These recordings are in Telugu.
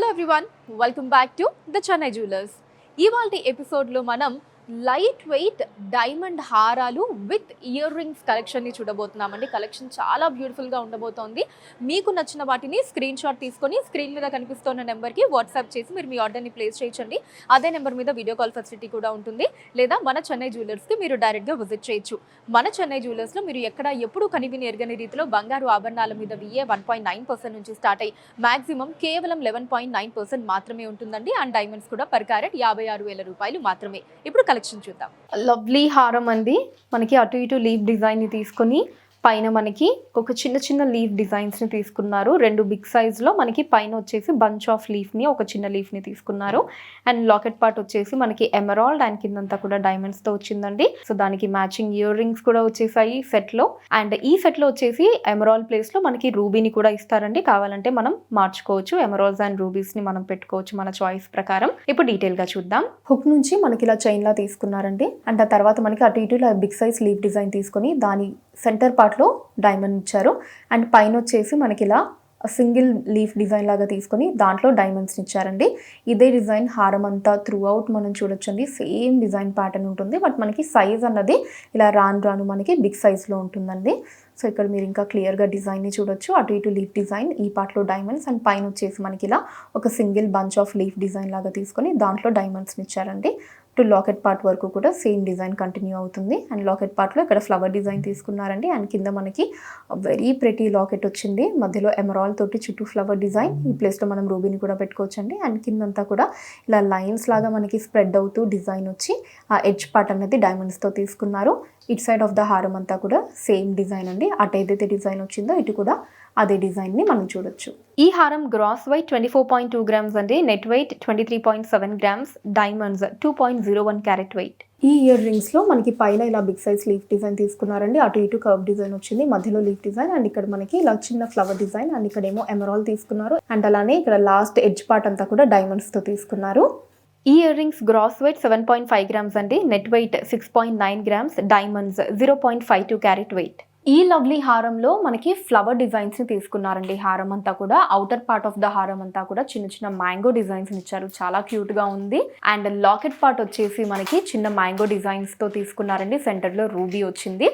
Hello everyone, welcome back to the Chennai jewellers. ఇవాల్టి ఎపిసోడ్లో మనం లైట్ వెయిట్ డైమండ్ హారాలు విత్ ఇయర్ రింగ్స్ కలెక్షన్ని చూడబోతున్నామండి. కలెక్షన్ చాలా బ్యూటిఫుల్గా ఉండబోతోంది. మీకు నచ్చిన వాటిని స్క్రీన్ షాట్ తీసుకొని స్క్రీన్ మీద కనిపిస్తున్న నెంబర్కి వాట్సాప్ చేసి మీరు మీ ఆర్డర్ని ప్లేస్ చేయించండి. అదే నెంబర్ మీద వీడియో కాల్ ఫెసిలిటీ కూడా ఉంటుంది. లేదా మన చెన్నై జ్యువెలర్స్కి మీరు డైరెక్ట్గా విజిట్ చేయొచ్చు. మన చెన్నై జ్యువెలర్స్లో మీరు ఎక్కడ ఎప్పుడు కనివిని ఎరగని రీతిలో బంగారు ఆభరణాల మీద VA 1.9% నుంచి స్టార్ట్ అయ్యి మాక్సిమం కేవలం 11.9% మాత్రమే ఉంటుందండి. అండ్ డైమండ్స్ కూడా పర్ క్యారెట్ 56,000 రూపాయలు మాత్రమే. ఇప్పుడు కలెక్షన్ చూద్దాం. లవ్లీ హారం అండి. మనకి అటు ఇటు లీఫ్ డిజైన్ని తీసుకొని పైన మనకి ఒక చిన్న చిన్న లీఫ్ డిజైన్స్ని తీసుకున్నారు. 2 బిగ్ సైజ్లో మనకి పైన వచ్చేసి బంచ్ ఆఫ్ లీఫ్ని ఒక చిన్న లీఫ్ని తీసుకున్నారు. అండ్ లాకెట్ పార్ట్ వచ్చేసి మనకి ఎమరాల్డ్ అండ్ కిందంతా కూడా డైమండ్స్తో వచ్చిందండి. సో దానికి మ్యాచింగ్ ఇయర్ రింగ్స్ కూడా వచ్చేసాయి సెట్లో. అండ్ ఈ సెట్లో వచ్చేసి ఎమరాల్డ్ ప్లేస్లో మనకి రూబీని కూడా ఇస్తారండి. కావాలంటే మనం మార్చుకోవచ్చు. ఎమరాల్డ్స్ అండ్ రూబీస్ని మనం పెట్టుకోవచ్చు మన చాయిస్ ప్రకారం. ఇప్పుడు డీటెయిల్గా చూద్దాం. హుక్ నుంచి మనకి ఇలా చైన్లా తీసుకున్నారండి. అండ్ ఆ తర్వాత మనకి అటు ఇటు ఇలా బిగ్ సైజ్ లీఫ్ డిజైన్ తీసుకొని దాని సెంటర్ పార్ట్లో డైమండ్ ఇచ్చారు. అండ్ పైన వచ్చేసి మనకి ఇలా సింగిల్ లీఫ్ డిజైన్ లాగా తీసుకొని దాంట్లో డైమండ్స్ని ఇచ్చారండి. ఇదే డిజైన్ హారం అంతా త్రూ అవుట్ మనం చూడొచ్చండి. సేమ్ డిజైన్ ప్యాటర్న్ ఉంటుంది. బట్ మనకి సైజ్ అన్నది ఇలా రాను మనకి బిగ్ సైజ్లో ఉంటుందండి. సో ఇక్కడ మీరు ఇంకా క్లియర్గా డిజైన్ని చూడొచ్చు. అటు ఇటు లీఫ్ డిజైన్, ఈ పార్ట్లో డైమండ్స్, అండ్ పైన వచ్చేసి మనకి ఇలా ఒక single bunch of leaf design లాగా తీసుకొని దాంట్లో డైమండ్స్ని ఇచ్చారండి. టు లాకెట్ పార్ట్ వరకు కూడా సేమ్ డిజైన్ కంటిన్యూ అవుతుంది. అండ్ లాకెట్ పార్ట్లో ఇక్కడ ఫ్లవర్ డిజైన్ తీసుకున్నారండి. అండ్ కింద మనకి వెరీ ప్రెటీ లాకెట్ వచ్చింది. మధ్యలో ఎమరాల్డ్ తోటి చుట్టూ ఫ్లవర్ డిజైన్. ఈ ప్లేస్లో మనం రూబీని కూడా పెట్టుకోవచ్చండి. అండ్ కిందంతా కూడా ఇలా లైన్స్ లాగా మనకి స్ప్రెడ్ అవుతూ డిజైన్ వచ్చి ఆ ఎడ్జ్ పార్ట్ అనేది డైమండ్స్తో తీసుకున్నారు. ఇటు సైడ్ ఆఫ్ ద హారం అంతా కూడా సేమ్ డిజైన్ అండి. అటు ఏదైతే డిజైన్ వచ్చిందో ఇటు కూడా అదే డిజైన్ని మనం చూడొచ్చు. ఈ హారం గ్రాస్ వెయిట్ 24.2 గ్రామ్స్ అండి. Net weight 23.7 grams. Diamonds 2.01 carat weight. ఈ ఇయర్ రింగ్స్లో మనకి పైన ఇలా బిగ్ సైజ్ లీఫ్ డిజైన్ తీసుకున్నారండి. అటు ఇటు కర్వ్ డిజైన్ వచ్చింది. మధ్యలో లీఫ్ డిజైన్ అండ్ ఇక్కడ మనకి ఇలా చిన్న ఫ్లవర్ డిజైన్ అండ్ ఇక్కడేమో ఎమరాల్డ్ తీసుకున్నారు. అండ్ అలానే ఇక్కడ లాస్ట్ ఎడ్జ్ పార్ట్ అంతా కూడా డైమండ్స్తో తీసుకున్నారు. ఈ earrings gross weight 7.5 grams అండి. Net weight 6.9 grams. Diamonds 0.52 carat weight. ఈ లవ్లీ హారంలో మనకి ఫ్లవర్ డిజైన్స్ని తీసుకున్నారండి. హారం అంతా కూడా అవుటర్ పార్ట్ ఆఫ్ ద హారం అంతా కూడా చిన్న చిన్న మ్యాంగో డిజైన్స్ని ఇచ్చారు. చాలా క్యూట్గా ఉంది. అండ్ లాకెట్ పార్ట్ వచ్చేసి మనకి చిన్న మ్యాంగో డిజైన్స్తో తీసుకున్నారండి. సెంటర్లో రూబీ వచ్చింది.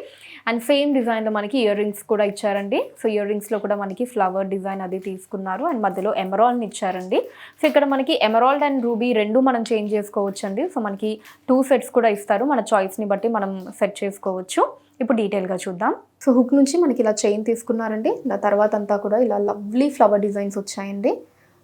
అండ్ సేమ్ డిజైన్లో మనకి ఇయర్ రింగ్స్ కూడా ఇచ్చారండి. సో ఇయర్ రింగ్స్లో కూడా మనకి ఫ్లవర్ డిజైన్ అది తీసుకున్నారు. అండ్ మధ్యలో ఎమరాల్డ్ని ఇచ్చారండి. సో ఇక్కడ మనకి ఎమరాల్డ్ అండ్ రూబీ రెండు మనం చేంజ్ చేసుకోవచ్చండి. సో మనకి 2 సెట్స్ కూడా ఇస్తారు. మన చాయిస్ని బట్టి మనం సెట్ చేసుకోవచ్చు. ఇప్పుడు డీటెయిల్గా చూద్దాం. సో హుక్ నుంచి మనకి ఇలా చైన్ తీసుకున్నారండి. దాని తర్వాత అంతా కూడా ఇలా లవ్లీ ఫ్లవర్ డిజైన్స్ వచ్చాయండి.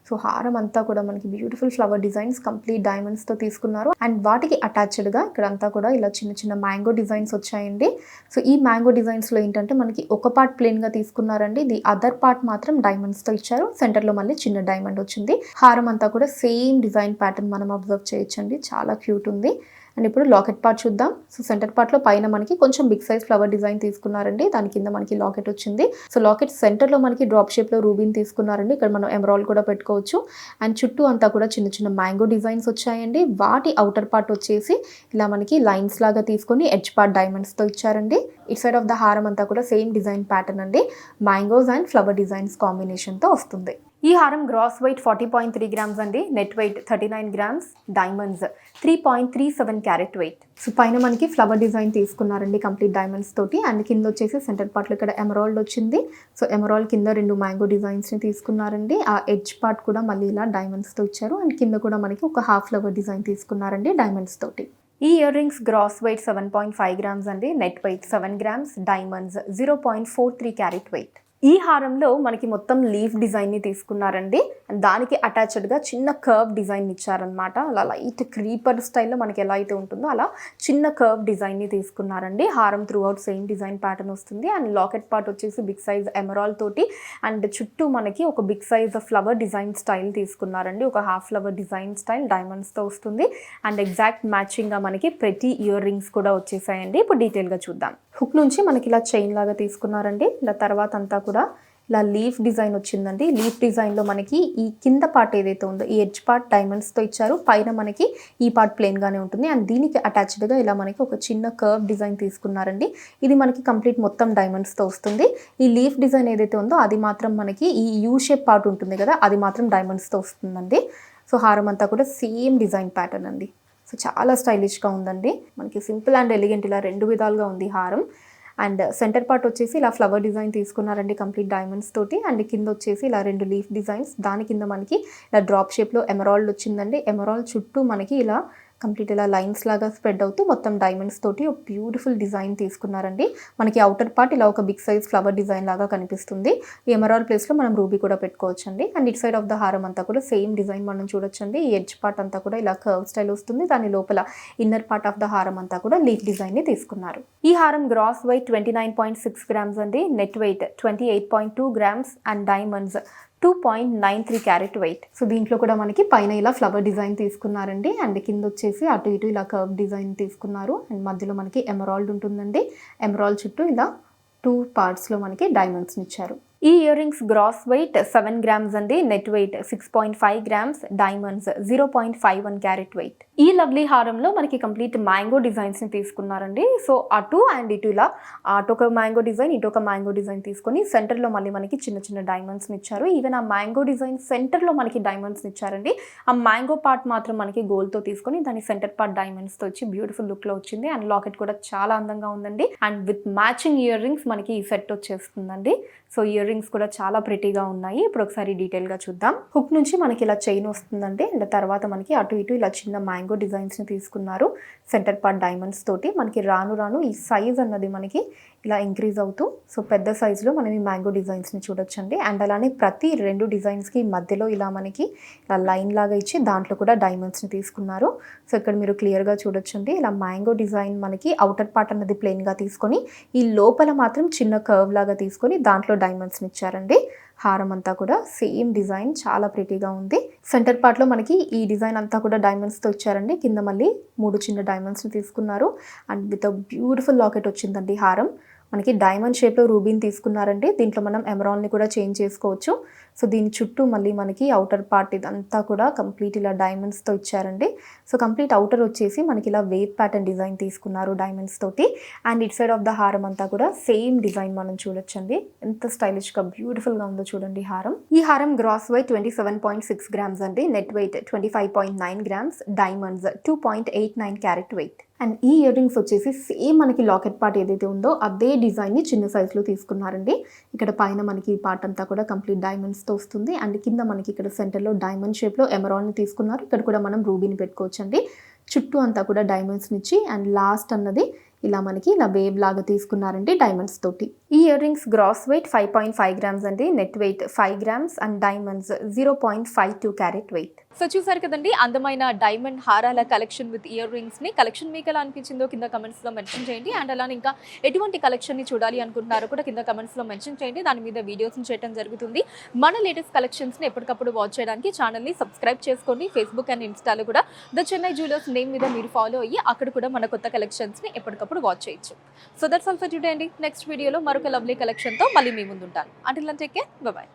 సో హారం అంతా కూడా మనకి బ్యూటిఫుల్ ఫ్లవర్ డిజైన్స్ కంప్లీట్ డైమండ్స్తో తీసుకున్నారు. అండ్ వాటికి అటాచ్డ్గా ఇక్కడంతా కూడా ఇలా చిన్న చిన్న మ్యాంగో డిజైన్స్ వచ్చాయండి. సో ఈ మ్యాంగో డిజైన్స్లో ఏంటంటే మనకి ఒక పార్ట్ ప్లెయిన్గా తీసుకున్నారండి. ది అదర్ పార్ట్ మాత్రం డైమండ్స్తో ఇచ్చారు. సెంటర్లో మళ్ళీ చిన్న డైమండ్ వచ్చింది. హారం అంతా కూడా సేమ్ డిజైన్ ప్యాటర్న్ మనం అబ్జర్వ్ చేయొచ్చండి. చాలా క్యూట్ ఉంది. అండ్ ఇప్పుడు లాకెట్ పార్ట్ చూద్దాం. సో సెంటర్ పార్ట్లో పైన మనకి కొంచెం బిగ్ సైజ్ ఫ్లవర్ డిజైన్ తీసుకున్నారండి. దాని కింద మనకి లాకెట్ వచ్చింది. సో లాకెట్ సెంటర్లో మనకి డ్రాప్ షేప్లో రూబీని తీసుకున్నారండి. ఇక్కడ మనం ఎమరాల్డ్ కూడా పెట్టుకోవచ్చు. అండ్ చుట్టూ అంతా కూడా చిన్న చిన్న మ్యాంగో డిజైన్స్ వచ్చాయండి. వాటి అవుటర్ పార్ట్ వచ్చేసి ఇలా మనకి లైన్స్ లాగా తీసుకొని ఎడ్జ్ పార్ట్ డైమండ్స్తో ఇచ్చారండి. ఇట్ సైడ్ ఆఫ్ ద హారం అంతా కూడా సేమ్ డిజైన్ ప్యాటర్న్ అండి. మ్యాంగోస్ అండ్ ఫ్లవర్ డిజైన్స్ కాంబినేషన్తో వస్తుంది. ఈ హారం గ్రాస్ వెయిట్ 40.3 గ్రామ్స్ అండి. Net weight 39 grams. Diamonds 3.37 carat weight. So పైన మనకి ఫ్లవర్ డిజైన్ తీసుకున్నారండి కంప్లీట్ డైమండ్స్ తోటి. అండ్ కింద వచ్చేసి సెంటర్ పార్ట్లో ఇక్కడ ఎమరాల్డ్ వచ్చింది. సో ఎమరాల్డ్ కింద 2 మ్యాంగో డిజైన్స్ని తీసుకున్నారండి. ఆ ఎడ్జ్ పార్ట్ కూడా మళ్ళీ ఇలా డైమండ్స్తో ఇచ్చారు. అండ్ కింద కూడా మనకి ఒక హాఫ్ ఫ్లవర్ డిజైన్ తీసుకున్నారండి డైమండ్స్ తోటి. ఈ earrings gross weight 7.5 grams అండి. Net weight 7 grams. Diamonds 0.43 carat weight. ఈ హారంలో మనకి మొత్తం లీఫ్ డిజైన్ని తీసుకున్నారండి. దానికి అటాచ్డ్గా చిన్న కర్వ్ డిజైన్ ఇచ్చారనమాట. అలా లైట్ క్రీపర్ స్టైల్లో మనకి ఎలా అయితే ఉంటుందో అలా చిన్న కర్వ్ డిజైన్ని తీసుకున్నారండి. హారం throughout same design pattern వస్తుంది. అండ్ లాకెట్ పార్ట్ వచ్చేసి బిగ్ సైజ్ ఎమరాల్డ్ తోటి అండ్ చుట్టూ మనకి ఒక big size flower design style తీసుకున్నారండి. ఒక హాఫ్ ఫ్లవర్ డిజైన్ స్టైల్ డైమండ్స్తో వస్తుంది. అండ్ ఎగ్జాక్ట్ మ్యాచింగ్గా మనకి ప్రతి ఇయర్ రింగ్స్ కూడా వచ్చేసాయండి. ఇప్పుడు డీటెయిల్గా చూద్దాం. హుక్ నుంచి మనకి ఇలా చైన్ లాగా తీసుకున్నారండి. దాని తర్వాత అంతా కూడా ఇలా లీఫ్ డిజైన్ వచ్చిందండి. లీఫ్ డిజైన్లో మనకి ఈ కింద పార్ట్ ఏదైతే ఉందో ఈ ఎడ్జ్ పార్ట్ డైమండ్స్తో ఇచ్చారు. పైన మనకి ఈ పార్ట్ ప్లెయిన్గానే ఉంటుంది. అండ్ దీనికి అటాచ్డ్గా ఇలా మనకి ఒక చిన్న కర్వ్ డిజైన్ తీసుకున్నారండి. ఇది మనకి కంప్లీట్ మొత్తం డైమండ్స్తో వస్తుంది. ఈ లీఫ్ డిజైన్ ఏదైతే ఉందో అది మాత్రం మనకి ఈ యూ షేప్ పార్ట్ ఉంటుంది కదా, అది మాత్రం డైమండ్స్తో వస్తుందండి. సో హారం అంతా కూడా సేమ్ డిజైన్ ప్యాటర్న్ అండి. సో చాలా స్టైలిష్గా ఉందండి. మనకి సింపుల్ అండ్ ఎలిగెంట్ ఇలా రెండు విధాలుగా ఉంది హారం. అండ్ సెంటర్ పార్ట్ వచ్చేసి ఇలా ఫ్లవర్ డిజైన్ తీసుకున్నారండి కంప్లీట్ డైమండ్స్ తోటి. అండ్ కింద వచ్చేసి ఇలా 2 లీఫ్ డిజైన్స్, దాని కింద మనకి ఇలా డ్రాప్ షేప్లో ఎమరాల్డ్ వచ్చిందండి. ఎమరాల్డ్ చుట్టూ మనకి ఇలా కంప్లీట్ ఇలా లైన్స్ లాగా స్ప్రెడ్ అవుతూ మొత్తం డైమండ్స్ తోటి ఒక బ్యూటిఫుల్ డిజైన్ తీసుకున్నారండి. మనకి అవుటర్ పార్ట్ ఇలా ఒక బిగ్ సైజ్ ఫ్లవర్ డిజైన్ లాగా కనిపిస్తుంది. ఈ ఎమరాల్డ్ ప్లేస్లో మనం రూబీ కూడా పెట్టుకోవచ్చండి. And it side of the హారం అంతా కూడా సేమ్ డిజైన్ మనం చూడొచ్చండి. ఈ ఎడ్జ్ పార్ట్ అంతా కూడా ఇలా కర్వ్ స్టైల్ వస్తుంది. దాని లోపల ఇన్నర్ పార్ట్ ఆఫ్ ద హారం అంతా కూడా లీఫ్ డిజైన్ని తీసుకున్నారు. ఈ హారం గ్రాస్ వెయిట్ 29.6 గ్రామ్స్ అండి, net weight 28.2 grams and diamonds 2.93 carat weight. So దీంట్లో కూడా మనకి పైన ఇలా ఫ్లవర్ డిజైన్ తీసుకున్నారండి. అండ్ కింద వచ్చేసి అటు ఇటు ఇలా కర్వ్ డిజైన్ తీసుకున్నారు. అండ్ మధ్యలో మనకి ఎమరాల్డ్ ఉంటుందండి. ఎమరాల్డ్ చుట్టూ ఇలా 2 పార్ట్స్లో మనకి డైమండ్స్ని ఇచ్చారు. ఈ earrings gross weight 7 grams అండి, net weight 6.5 grams, diamonds 0.51 carat weight. ఈ లవ్లీ హారంలో మనకి కంప్లీట్ మ్యాంగో డిజైన్స్ని తీసుకున్నారండి. సో అటు అండ్ ఇటు ఇలా అటు ఒక మ్యాంగో డిజైన్, ఇటు ఒక మ్యాంగో డిజైన్ తీసుకొని సెంటర్లో మళ్ళీ మనకి చిన్న చిన్న డైమండ్స్ని ఇచ్చారు. ఈవెన్ ఆ మ్యాంగో డిజైన్ సెంటర్లో మనకి డైమండ్స్ని ఇచ్చారండి. ఆ మ్యాంగో పార్ట్ మాత్రం మనకి గోల్డ్తో తీసుకొని దాని సెంటర్ పార్ట్ డైమండ్స్తో వచ్చి బ్యూటిఫుల్ లుక్లో వచ్చింది. అండ్ లాకెట్ కూడా చాలా అందంగా ఉందండి. And with matching ear rings మనకి ఈ సెట్ వచ్చేస్తుందండి. సో ఇయర్ రింగ్స్ కూడా చాలా ప్రిటీగా ఉన్నాయి. ఇప్పుడు ఒకసారి డీటెయిల్గా చూద్దాం. హుక్ నుంచి మనకి ఇలా చైన్ వస్తుందండి. అండ్ తర్వాత మనకి అటు ఇటు ఇలా చిన్న మ్యాంగో డిజైన్స్ని తీసుకున్నారు సెంటర్ పార్ట్ డైమండ్స్ తోటి. మనకి రాను రాను ఈ సైజ్ అన్నది మనకి ఇలా ఇంక్రీజ్ అవుతూ సో పెద్ద సైజులో మనం ఈ మ్యాంగో డిజైన్స్ని చూడొచ్చండి. అండ్ అలానే ప్రతి 2 డిజైన్స్కి మధ్యలో ఇలా మనకి ఇలా లైన్ లాగా ఇచ్చి దాంట్లో కూడా డైమండ్స్ని తీసుకున్నారు. సో ఇక్కడ మీరు క్లియర్గా చూడొచ్చండి. ఇలా మ్యాంగో డిజైన్ మనకి అవుటర్ పార్ట్ అన్నది ప్లెయిన్గా తీసుకొని ఈ లోపల మాత్రం చిన్న కర్వ్ లాగా తీసుకొని దాంట్లో డైమండ్స్ని ఇచ్చారండి. హారం అంతా కూడా సేమ్ డిజైన్ చాలా ప్రిటీగా ఉంది. సెంటర్ పార్ట్లో మనకి ఈ డిజైన్ అంతా కూడా డైమండ్స్తో ఇచ్చారండి. కింద మళ్ళీ 3 చిన్న డైమండ్స్ని తీసుకున్నారు. అండ్ విత్ బ్యూటిఫుల్ లాకెట్ వచ్చిందండి హారం. మనకి డైమండ్ షేప్లో రూబీని తీసుకున్నారండి. దీంట్లో మనం ఎమరాల్డ్ని కూడా చేంజ్ చేసుకోవచ్చు. సో దీని చుట్టూ మళ్ళీ మనకి అవుటర్ పార్ట్ ఇదంతా కూడా కంప్లీట్ ఇలా డైమండ్స్తో ఇచ్చారండి. సో కంప్లీట్ అవుటర్ వచ్చేసి మనకి ఇలా వేవ్ ప్యాటర్న్ డిజైన్ తీసుకున్నారు డైమండ్స్ తోటి. And it side of the హారం అంతా కూడా సేమ్ డిజైన్ మనం చూడొచ్చండి. ఎంత స్టైలిష్గా బ్యూటిఫుల్గా ఉందో చూడండి హారం. ఈ హారం గ్రాస్ వెయిట్ 27.6 గ్రామ్స్ అండి, net weight 25.9 grams, diamonds 2.89 carat weight. And ఈ ఇయర్ రింగ్స్ వచ్చేసి సేమ్ మనకి లాకెట్ పార్ట్ ఏదైతే ఉందో అదే డిజైన్ని చిన్న సైజులో తీసుకున్నారండి. ఇక్కడ పైన మనకి ఈ పార్ట్ అంతా కూడా కంప్లీట్ డైమండ్స్తో వస్తుంది. అండ్ కింద మనకి ఇక్కడ సెంటర్లో డైమండ్ షేప్లో ఎమరాల్డ్ని తీసుకున్నారు. ఇక్కడ కూడా మనం రూబీని పెట్టుకోవచ్చండి. చుట్టూ అంతా కూడా డైమండ్స్ని ఇచ్చి అండ్ లాస్ట్ అన్నది ఇలా మనకి ఇలా వేవ్ లాగా తీసుకున్నారండి డైమండ్స్ తోటి. ఈ earrings gross weight 5.5 grams అండి, net weight 5 grams and diamonds 0.52 carat weight. So చూసారు కదండి అందమైన డైమండ్ హారాల కలెక్షన్ విత్ ఇయర్ రింగ్స్ని. కలెక్షన్ మీకు ఎలా అనిపించిందో కింద కమెంట్స్లో మెన్షన్ చేయండి. అండ్ అలానే ఇంకా ఎటువంటి కలెక్షన్ని చూడాలి అనుకుంటున్నారో కూడా కింద కమెంట్స్లో మెన్షన్ చేయండి. దాని మీద వీడియోస్ని చేయడం జరుగుతుంది. మన లేటెస్ట్ కలెక్షన్స్ని ఎప్పటికప్పుడు వాచ్ చేయడానికి ఛానల్ని సబ్స్క్రైబ్ చేసుకోండి. ఫేస్బుక్ అండ్ ఇన్స్టాలో కూడా ద చెన్నై జ్యువెలర్స్ నేమ్ మీద మీరు ఫాలో అయ్యి అక్కడ కూడా మన కొత్త కలెక్షన్స్ని ఎప్పటికప్పుడు వాచ్ చేయొచ్చు. So that's all for today అండి. నెక్స్ట్ వీడియోలో మరొక లవ్లీ కలెక్షన్తో మళ్ళీ మీ ముందు ఉంటాను. Until then take care, bye by.